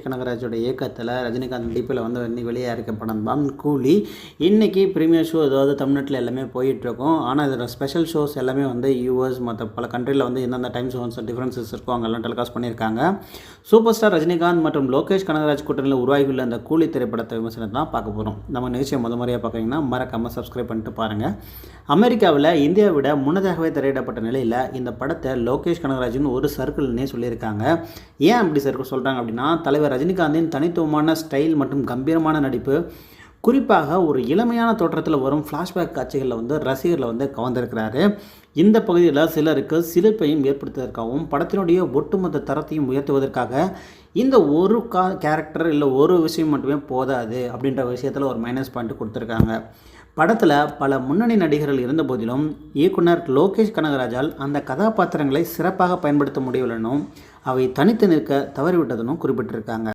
கனகராஜோட இயக்கத்தில் ரஜினிகாந்த் நடிப்பில் வந்து வெளியே இருக்க படம் தான் கூலி. இன்றைக்கி ப்ரீமியர் ஷோ அதாவது தமிழ்நாட்டில் எல்லாமே போயிட்டுருக்கோம். ஆனால் இதோட ஸ்பெஷல் ஷோஸ் எல்லாமே வந்து யூஎஸ் மற்ற பல கண்ட்ரியில் வந்து எந்தெந்த டைம் ஜோன்ஸ் டிஃப்ரென்சஸ் இருக்கோ அங்கெல்லாம் டெலிகாஸ்ட் பண்ணியிருக்காங்க. சூப்பர் ஸ்டார் ரஜினிகாந்த் மற்றும் லோகேஷ் கனகராஜ் கூட்டணியில் உருவாகியுள்ள அந்த கூலி திரைப்படத்தை விமர்சனம் தான் பார்க்க போகிறோம். நம்ம நிகழ்ச்சியை முறையாக பார்க்குறீங்கன்னா மறக்காமல் சப்ஸ்கிரைப் பண்ணிட்டு பாருங்கள். அமெரிக்காவில் இந்தியாவை விட முன்னதாகவே திரையிடப்பட்ட நிலையில் இந்த படத்தை லோகேஷ் கனகராஜின் ஒரு சர்க்கிள்னே சொல்லியிருக்காங்க. ஏன் அப்படி சர்க்கிள் சொல்கிறாங்க அப்படின்னா, தலைவர் ரஜினிகாந்தின் தனித்துவமான ஸ்டைல் மற்றும் கம்பீரமான நடிப்பு, குறிப்பாக ஒரு இளமையான தோற்றத்தில் வரும் ஃப்ளாஷ்பேக் காட்சிகளில் வந்து ரசிகர்களை வந்து கவர்ந்திருக்கிறாரு. இந்த பகுதியில் சிலருக்கு சிலிர்ப்பையும் ஏற்படுத்துவதற்காகவும் படத்தினுடைய ஒட்டுமொத்த தரத்தையும் உயர்த்துவதற்காக இந்த ஒரு கேரக்டர் இல்லை ஒரு விஷயம் மட்டுமே போதாது அப்படின்ற விஷயத்தில் ஒரு மைனஸ் பாயிண்ட் கொடுத்துருக்காங்க. படத்தில் பல முன்னணி நடிகர்கள் இருந்த போதிலும் இயக்குனர் லோகேஷ் கனகராஜால் அந்த கதாபாத்திரங்களை சிறப்பாக பயன்படுத்த முடியவில்லைனும் அவை தனித்து நிற்க தவறிவிட்டதுன்னு குறிப்பிட்டிருக்காங்க.